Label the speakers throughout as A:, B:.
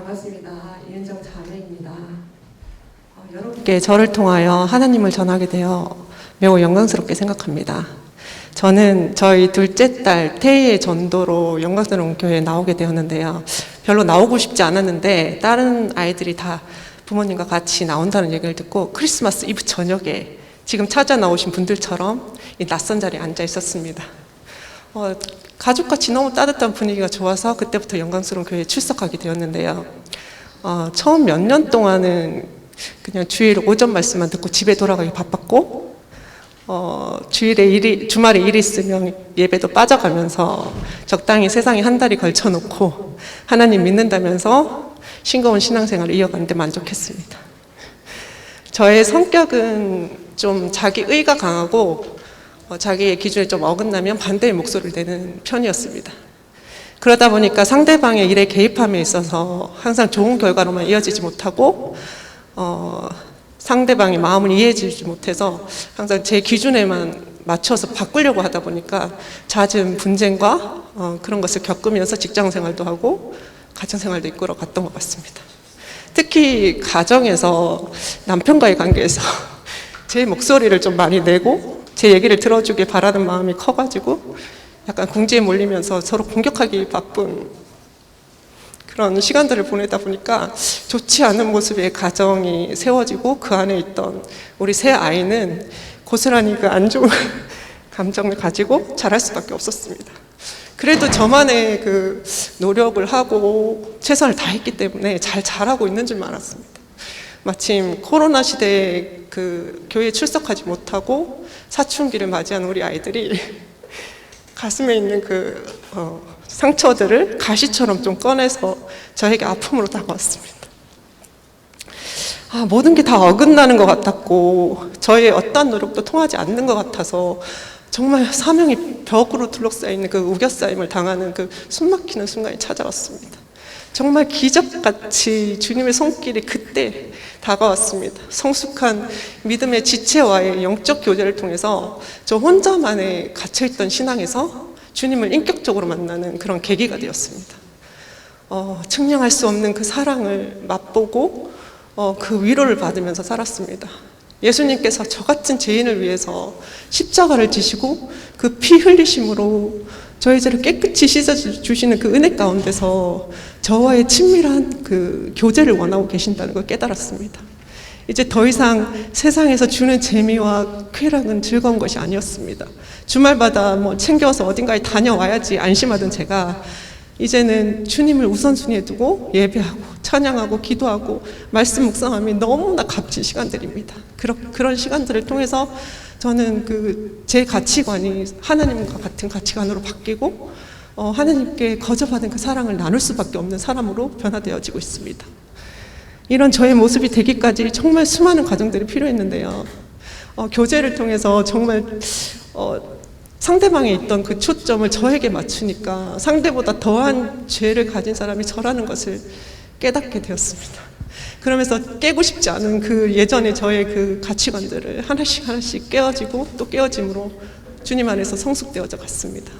A: 반갑습니다. 이은정 자매입니다. 여러분께 저를 통하여 하나님을 전하게 되어 매우 영광스럽게 생각합니다. 저는 저희 둘째 딸 태희의 전도로 영광스러운 교회에 나오게 되었는데요. 별로 나오고 싶지 않았는데 다른 아이들이 다 부모님과 같이 나온다는 얘기를 듣고 크리스마스 이브 저녁에 지금 찾아 나오신 분들처럼 이 낯선 자리에 앉아 있었습니다. 가족같이 너무 따뜻한 분위기가 좋아서 그때부터 영광스러운 교회에 출석하게 되었는데요. 처음 몇 년 동안은 그냥 주일 오전 말씀만 듣고 집에 돌아가기 바빴고, 주말에 일이 있으면 예배도 빠져가면서 적당히 세상에 한 달이 걸쳐놓고 하나님 믿는다면서 싱거운 신앙생활을 이어가는데 만족했습니다. 저의 성격은 좀 자기의가 강하고 자기의 기준에 좀 어긋나면 반대의 목소리를 내는 편이었습니다. 그러다 보니까 상대방의 일에 개입함에 있어서 항상 좋은 결과로만 이어지지 못하고 상대방의 마음을 이해해주지 못해서 항상 제 기준에만 맞춰서 바꾸려고 하다 보니까 잦은 분쟁과 그런 것을 겪으면서 직장생활도 하고 가정생활도 이끌어 갔던 것 같습니다. 특히 가정에서 남편과의 관계에서 제 목소리를 좀 많이 내고 제 얘기를 들어주길 바라는 마음이 커가지고 약간 궁지에 몰리면서 서로 공격하기 바쁜 그런 시간들을 보내다 보니까 좋지 않은 모습의 가정이 세워지고 그 안에 있던 우리 세 아이는 고스란히 그 안 좋은 감정을 가지고 자랄 수밖에 없었습니다. 그래도 저만의 그 노력을 하고 최선을 다했기 때문에 잘 자라고 있는 줄 알았습니다. 마침 코로나 시대에 그 교회에 출석하지 못하고 사춘기를 맞이한 우리 아이들이 가슴에 있는 그 상처들을 가시처럼 좀 꺼내서 저에게 아픔으로 다가왔습니다. 모든 게 다 어긋나는 것 같았고 저의 어떤 노력도 통하지 않는 것 같아서 정말 사명이 벽으로 둘러싸이는 그 우겨싸임을 당하는 그 숨막히는 순간이 찾아왔습니다. 정말 기적같이 주님의 손길이 그때 다가왔습니다. 성숙한 믿음의 지체와의 영적 교제를 통해서 저 혼자만의 갇혀있던 신앙에서 주님을 인격적으로 만나는 그런 계기가 되었습니다. 측량할 수 없는 그 사랑을 맛보고 그 위로를 받으면서 살았습니다. 예수님께서 저 같은 죄인을 위해서 십자가를 지시고 그 피 흘리심으로 저의 죄를 깨끗이 씻어주시는 그 은혜 가운데서 저와의 친밀한 그 교제를 원하고 계신다는 걸 깨달았습니다. 이제 더 이상 세상에서 주는 재미와 쾌락은 즐거운 것이 아니었습니다. 주말마다 챙겨서 어딘가에 다녀와야지 안심하던 제가 이제는 주님을 우선순위에 두고 예배하고 찬양하고 기도하고 말씀 묵상함이 너무나 값진 시간들입니다. 그런 시간들을 통해서 저는 제 가치관이 하나님과 같은 가치관으로 바뀌고 하나님께 거저받은 그 사랑을 나눌 수밖에 없는 사람으로 변화되어지고 있습니다. 이런 저의 모습이 되기까지 정말 수많은 과정들이 필요했는데요. 교제를 통해서 정말 상대방에 있던 그 초점을 저에게 맞추니까 상대보다 더한 죄를 가진 사람이 저라는 것을 깨닫게 되었습니다. 그러면서 깨고 싶지 않은 그 예전의 저의 그 가치관들을 하나씩 깨어지고 또 깨어짐으로 주님 안에서 성숙되어져 갔습니다.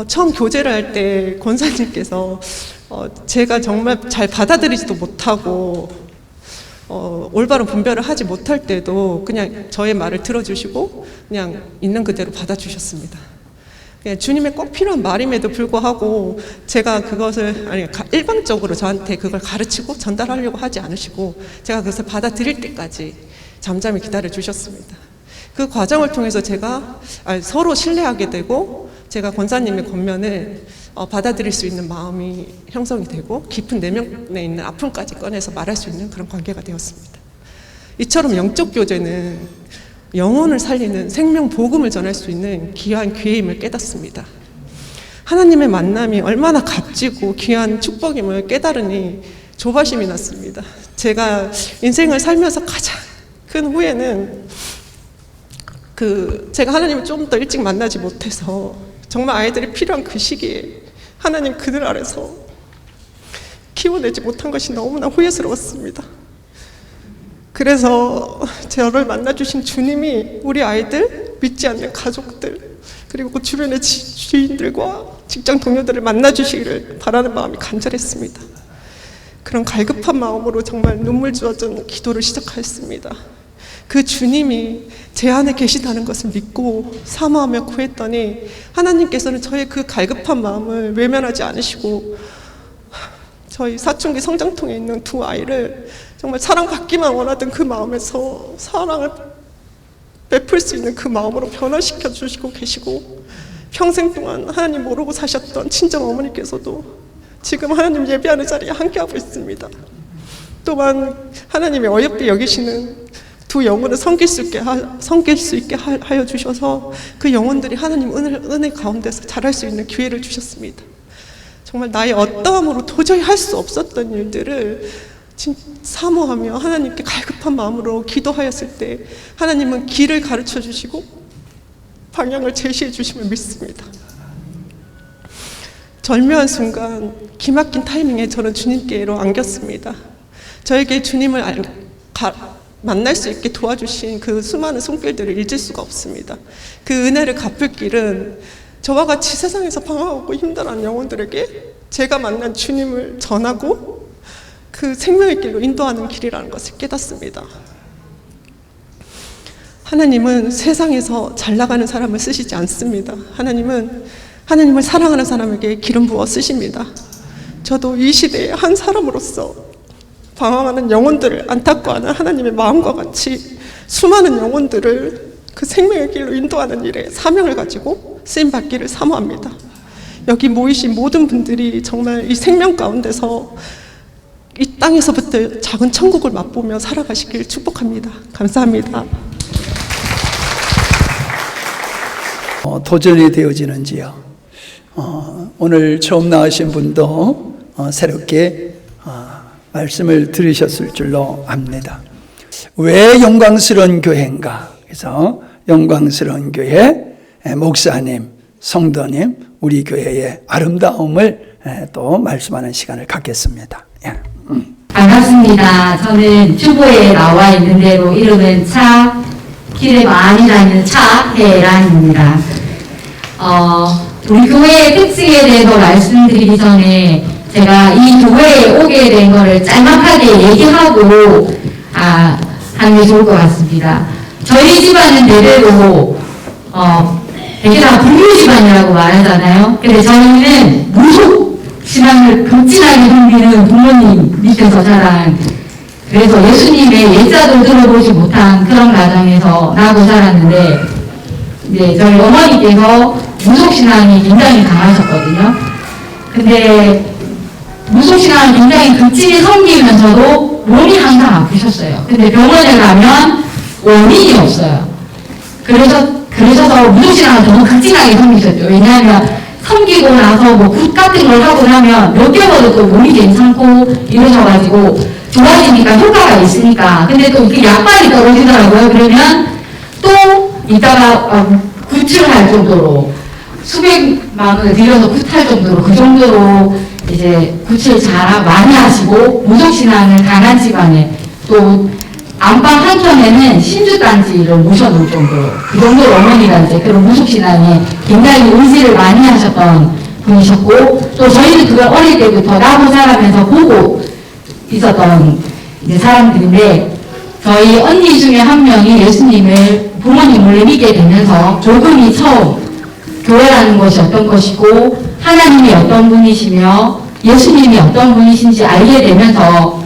A: 처음 교제를 할 때 권사님께서 제가 정말 잘 받아들이지도 못하고 올바른 분별을 하지 못할 때도 그냥 저의 말을 들어주시고 그냥 있는 그대로 받아주셨습니다. 그냥 주님의 꼭 필요한 말임에도 불구하고 제가 그것을 일방적으로 저한테 그걸 가르치고 전달하려고 하지 않으시고 제가 그것을 받아들일 때까지 잠잠히 기다려 주셨습니다. 그 과정을 통해서 제가 서로 신뢰하게 되고 제가 권사님의 권면을 받아들일 수 있는 마음이 형성이 되고 깊은 내면에 있는 아픔까지 꺼내서 말할 수 있는 그런 관계가 되었습니다. 이처럼 영적 교제는 영혼을 살리는 생명 복음을 전할 수 있는 귀한 기회임을 깨닫습니다. 하나님의 만남이 얼마나 값지고 귀한 축복임을 깨달으니 조바심이 났습니다. 제가 인생을 살면서 가장 큰 후회는 제가 하나님을 좀 더 일찍 만나지 못해서 정말 아이들이 필요한 그 시기에 하나님 그들 아래서 키워내지 못한 것이 너무나 후회스러웠습니다. 그래서 저를 만나주신 주님이 우리 아이들, 믿지 않는 가족들, 그리고 그 주변의 지인들과 직장 동료들을 만나주시기를 바라는 마음이 간절했습니다. 그런 갈급한 마음으로 정말 눈물 주어진 기도를 시작하였습니다. 그 주님이 제 안에 계시다는 것을 믿고 사모하며 구했더니 하나님께서는 저의 그 갈급한 마음을 외면하지 않으시고 저희 사춘기 성장통에 있는 두 아이를 정말 사랑받기만 원하던 그 마음에서 사랑을 베풀 수 있는 그 마음으로 변화시켜 주시고 계시고, 평생 동안 하나님 모르고 사셨던 친정 어머니께서도 지금 하나님 예배하는 자리에 함께하고 있습니다. 또한 하나님이 어여삐 여기시는 두 영혼을 섬길 수 있게 하여 주셔서 그 영혼들이 하나님 은혜 가운데서 자랄 수 있는 기회를 주셨습니다. 정말 나의 어떠함으로 도저히 할 수 없었던 일들을 사모하며 하나님께 갈급한 마음으로 기도하였을 때 하나님은 길을 가르쳐 주시고 방향을 제시해 주심을 믿습니다. 절묘한 순간, 기막힌 타이밍에 저는 주님께로 안겼습니다. 저에게 주님을 만날 수 있게 도와주신 그 수많은 손길들을 잊을 수가 없습니다. 그 은혜를 갚을 길은 저와 같이 세상에서 방황하고 힘들어하는 영혼들에게 제가 만난 주님을 전하고 그 생명의 길로 인도하는 길이라는 것을 깨닫습니다. 하나님은 세상에서 잘 나가는 사람을 쓰시지 않습니다. 하나님을 사랑하는 사람에게 기름 부어 쓰십니다. 저도 이 시대의 한 사람으로서 방황하는 영혼들을 안타까워하는 하나님의 마음과 같이 수많은 영혼들을 그 생명의 길로 인도하는 일에 사명을 가지고 쓰임받기를 사모합니다. 여기 모이신 모든 분들이 정말 이 생명 가운데서 이 땅에서부터 작은 천국을 맛보며 살아가시길 축복합니다. 감사합니다.
B: 도전이 되어지는지요. 오늘 처음 나오신 분도 새롭게 말씀을 들으셨을 줄로 압니다. 왜 영광스러운 교회인가? 그래서 영광스러운 교회 목사님, 성도님, 우리 교회의 아름다움을 또 말씀하는 시간을 갖겠습니다.
C: 반갑습니다. 저는 주보에 나와 있는 대로 이름은 길에 많이 다니는 차혜란입니다. 우리 교회의 특징에 대해서 말씀드리기 전에 제가 이 교회에 오게 된 거를 짤막하게 얘기하고 하는 게 좋을 것 같습니다. 저희 집안은 대대로 되게 다 불교 집안이라고 말하잖아요. 근데 저희는 무속 신앙을 극진하게 섬기는 부모님 밑에서 자란, 그래서 예수님의 예자도 들어보지 못한 그런 가정에서 나고 자랐는데, 이제 저희 어머니께서 무속신앙이 굉장히 강하셨거든요. 근데 무속신앙을 굉장히 극진히 섬기면서도 몸이 항상 아프셨어요. 근데 병원에 가면 원인이 없어요. 그러셔서 무속신앙을 너무 극진하게 섬기셨죠. 왜냐하면 섬기고 나서 뭐 굿 같은 걸 하고 나면 몇 개월도 또 몸이 괜찮고 이러셔가지고 좋아지니까 효과가 있으니까. 근데 또 그 약발이 떨어지더라고요. 그러면 또 이따가 굿을 할 정도로 수백만 원을 들여서 굿할 정도로, 그 정도로 이제 굿을 많이 하시고 무속신앙을 강한 집안에, 또 안방 한켠에는 신주단지를 모셔놓을 정도로, 그 정도로 어머니가 이제 그런 무속신앙에 굉장히 의지를 많이 하셨던 분이셨고, 또 저희는 그걸 어릴 때부터 나고 자라면서 보고 있었던 이제 사람들인데, 저희 언니 중에 한 명이 예수님을 부모님을 믿게 되면서 조금이 처음 교회라는 것이 어떤 것이고 하나님이 어떤 분이시며 예수님이 어떤 분이신지 알게 되면서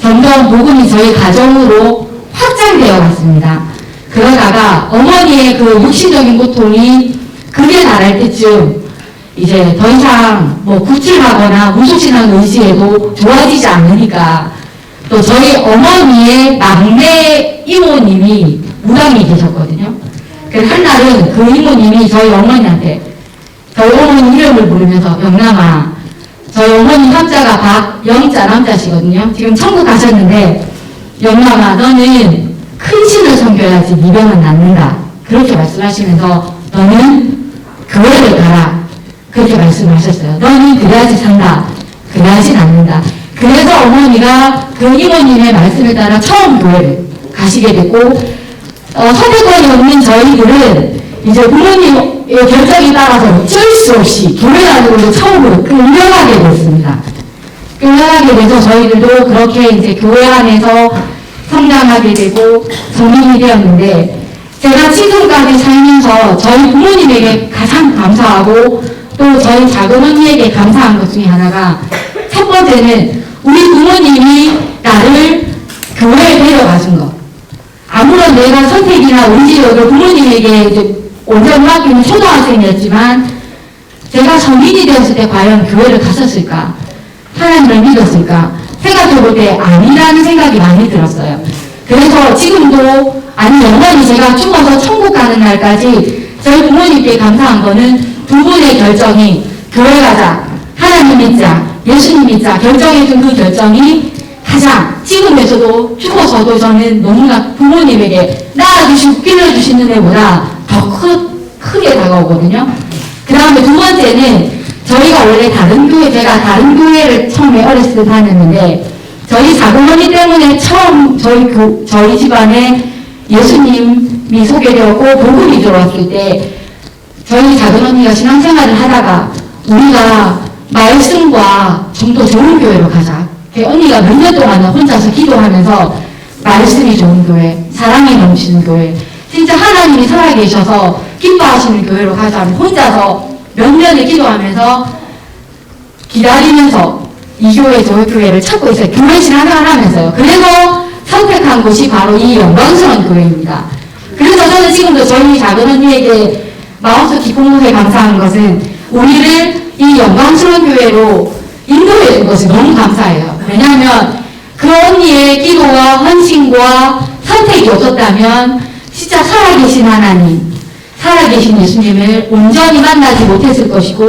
C: 점점 복음이 저희 가정으로 확장되어 갔습니다. 그러다가 어머니의 그 육신적인 고통이 극에 달할 때쯤 이제 더 이상 뭐 구출하거나 무속신앙 의지해도 좋아지지 않으니까, 또 저희 어머니의 막내 이모님이 무당이 계셨거든요. 그래서 한날은 그 이모님이 저희 어머니한테, 저희 어머니 이름을 부르면서 영남아, 저희 어머니 한자가 박영자 남자시거든요. 지금 천국 가셨는데, 영남아 너는 큰 신을 섬겨야지 미병은 낫는다. 그렇게 말씀하시면서 너는 교회를 가라. 그렇게 말씀하셨어요. 너는 그래야지 산다. 그래야지 낫는다. 그래서 어머니가 그 이모님의 말씀에 따라 처음 교회를 가시게 됐고, 선택권이 없는 저희들은 이제 부모님의 결정에 따라서 어쩔 수 없이 교회라는 것을 처음으로 끌려가게 됐습니다. 끌려가게 돼서 저희들도 그렇게 이제 교회 안에서 성장하게 되고 성인이 되었는데, 제가 지금까지 살면서 저희 부모님에게 가장 감사하고 또 저희 작은 언니에게 감사한 것 중에 하나가, 첫 번째는 우리 부모님이 나를 교회에 데려가준 것. 아무런 내가 선택이나 의지력을 부모님에게 이제 온전히 맡기는 초등학생이었지만, 제가 성인이 되었을 때 과연 교회를 갔었을까? 하나님을 믿었을까? 생각해볼 때 아니라는 생각이 많이 들었어요. 그래서 지금도, 아니 영원히 제가 죽어서 천국 가는 날까지 저희 부모님께 감사한 거는 두 분의 결정이 교회 가자, 하나님 믿자, 예수님 믿자 결정해준 그 결정이 가장 지금에서도 죽어서도 저는 너무나 부모님에게 낳아주시고 길러주시는 애보다 더 크게 다가오거든요. 그 다음에 두 번째는 저희가 원래 다른 교회, 제가 다른 교회를 처음에 어렸을 때 다녔는데, 저희 작은 언니 때문에 처음 저희 집안에 예수님이 소개되었고 복음이 들어왔을 때, 저희 작은 언니가 신앙생활을 하다가 우리가 말씀과 좀 더 좋은 교회로 가자. 언니가 몇 년 동안 혼자서 기도하면서 말씀이 좋은 교회, 사랑이 넘치는 교회, 진짜 하나님이 살아계셔서 기뻐하시는 교회로 가자면 혼자서 몇 년을 기도하면서 기다리면서 이 교회 저 교회를 찾고 있어요. 교회 신앙생활 하면서요. 그래서 선택한 곳이 바로 이 영광스러운 교회입니다. 그래서 저는 지금도 저희 작은 언니에게 마음속 깊은 곳에 감사한 것은 우리를 이 영광스러운 교회로 인도해 준 것이 너무 감사해요. 왜냐하면 그 언니의 기도와 헌신과 선택이 없었다면 진짜 살아계신 하나님, 살아계신 예수님을 온전히 만나지 못했을 것이고,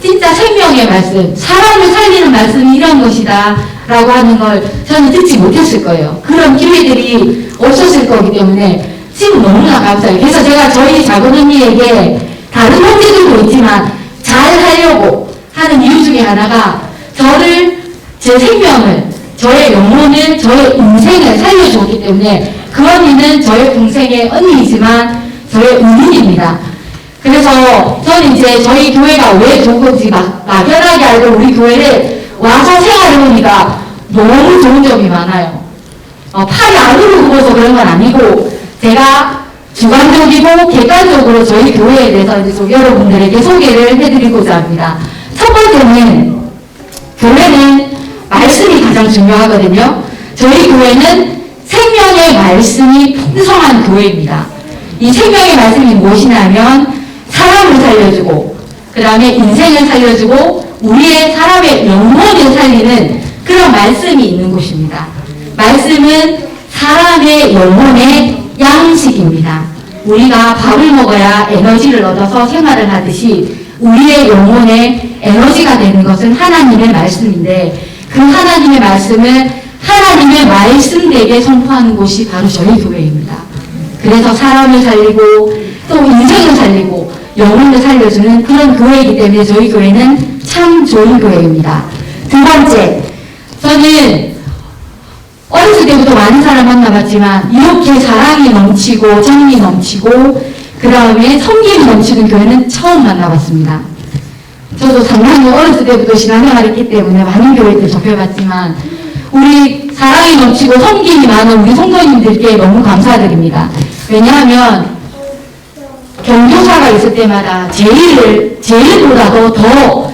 C: 진짜 생명의 말씀, 사람을 살리는 말씀이 이런 것이다 라고 하는 걸 저는 듣지 못했을 거예요. 그런 기회들이 없었을 거기 때문에 지금 너무나 감사해요. 그래서 제가 저희 작은 언니에게 다른 형제들도 있지만 잘 하려고 하는 이유 중에 하나가, 저를, 제 생명을, 저의 영혼을, 저의 인생을 살려주었기 때문에, 그 언니는 저의 동생의 언니이지만 저의 은인입니다. 그래서 저는 이제 저희 교회가 왜 좋은 건지 막연하게 알고 우리 교회를 와서 생활해보니까 너무 좋은 점이 많아요. 팔이 안으로 굽어서 그런 건 아니고, 제가 주관적이고 객관적으로 저희 교회에 대해서 이제 좀 여러분들에게 소개를 해드리고자 합니다. 첫 번째는, 교회는 말씀이 가장 중요하거든요. 저희 교회는 생명의 말씀이 풍성한 교회입니다. 이 생명의 말씀이 무엇이냐면, 사람을 살려주고, 그 다음에 인생을 살려주고, 우리의 사람의 영혼을 살리는 그런 말씀이 있는 곳입니다. 말씀은 사람의 영혼의 양식입니다. 우리가 밥을 먹어야 에너지를 얻어서 생활을 하듯이 우리의 영혼의 에너지가 되는 것은 하나님의 말씀인데, 그 하나님의 말씀을 하나님의 말씀되게 선포하는 곳이 바로 저희 교회입니다. 그래서 사람을 살리고 또 인생을 살리고 영혼을 살려주는 그런 교회이기 때문에 저희 교회는 참 좋은 교회입니다. 두 번째, 저는 어렸을 때부터 많은 사람 만나봤지만 이렇게 사랑이 넘치고 정이 넘치고 그 다음에 섬김이 넘치는 교회는 처음 만나봤습니다. 저도 상당히 어렸을 때부터 신앙생활을 했기 때문에 많은 교회들 접해봤지만 우리 사랑이 넘치고 섬김이 많은 우리 성도님들께 너무 감사드립니다. 왜냐하면 경조사가 있을 때마다 제일보다도 더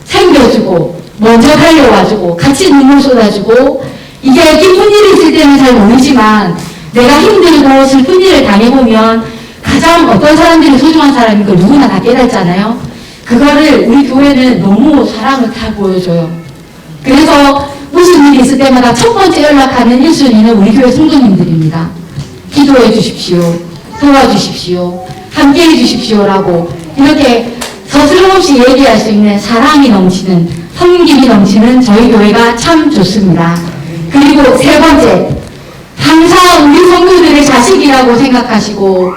C: 챙겨주고 먼저 달려와주고 같이 눈물 쏟아주고, 이게 기쁜 일이 있을 때는 잘 모르지만 내가 힘들고 슬픈 일을 당해보면 가장 어떤 사람들이 소중한 사람인 걸 누구나 다 깨닫잖아요. 그거를 우리 교회는 너무 사랑을 다 보여줘요. 그래서 무슨 일이 있을 때마다 첫 번째 연락하는 1순위는 우리 교회 성도님들입니다. 기도해 주십시오. 도와주십시오. 함께 해주십시오라고 이렇게 서슴없이 얘기할 수 있는 사랑이 넘치는, 섬김이 넘치는 저희 교회가 참 좋습니다. 그리고 세 번째, 항상 우리 성도들의 자식이라고 생각하시고,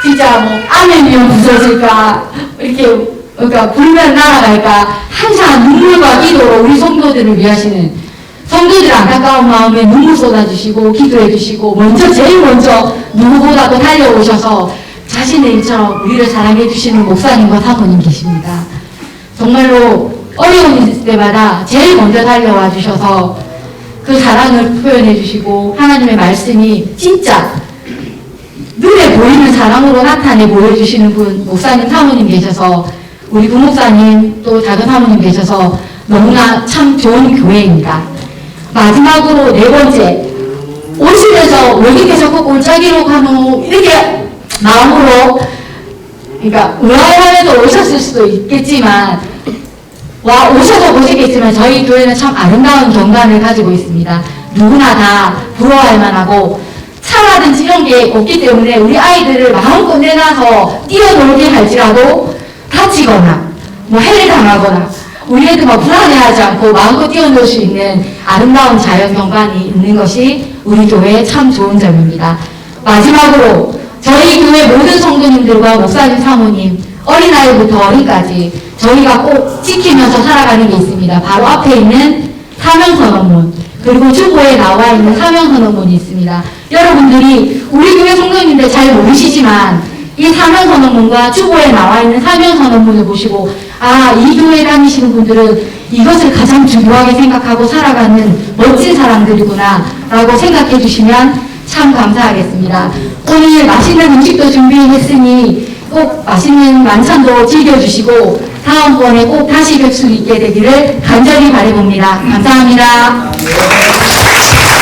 C: 진짜 뭐 아멘이면 부서질까, 이렇게 그러니까 불면 날아갈까, 항상 눈물과 기도로 우리 성도들을 위하시는, 성도들 안타까운 마음에 눈물 쏟아주시고 기도해 주시고 제일 먼저 누구보다도 달려오셔서 자신의 일처럼 우리를 사랑해 주시는 목사님과 사모님 계십니다. 정말로 어려운 있을 때마다 제일 먼저 달려와 주셔서 그 사랑을 표현해 주시고 하나님의 말씀이 진짜 눈에 보이는 사랑으로 나타내 보여주시는 분 목사님 사모님 계셔서 우리 부목사님 또 작은 사모님 계셔서 너무나 참 좋은 교회입니다. 마지막으로 네 번째 오시면서 왜 이렇게 자꾸 골짜기로 가노 이렇게 마음으로 그러니까 의아해하면서 오셨을 수도 있겠지만 오셔서 보시겠지만 저희 교회는 참 아름다운 경관을 가지고 있습니다. 누구나 다 부러워할 만하고 차라든지 이런 게 없기 때문에 우리 아이들을 마음껏 내놔서 뛰어놀게 할지라도 다치거나 해를 당하거나 우리 애들 불안해하지 않고 마음껏 뛰어놀 수 있는 아름다운 자연 경관이 있는 것이 우리 교회의 참 좋은 점입니다. 마지막으로 저희 교회 모든 성도님들과 목사님 사모님 어린아이부터 어린까지 저희가 꼭 지키면서 살아가는 게 있습니다. 바로 앞에 있는 사명선언문 그리고 주보에 나와 있는 사명선언문이 있습니다. 여러분들이 우리 교회 성도님들 잘 모르시지만 이 사명선언문과 주보에 나와 있는 사명선언문을 보시고 이 교회 다니시는 분들은 이것을 가장 중요하게 생각하고 살아가는 멋진 사람들이구나 라고 생각해 주시면 참 감사하겠습니다. 오늘 맛있는 음식도 준비했으니 꼭 맛있는 만찬도 즐겨주시고 다음번에 꼭 다시 뵐 수 있게 되기를 간절히 바라봅니다. 감사합니다.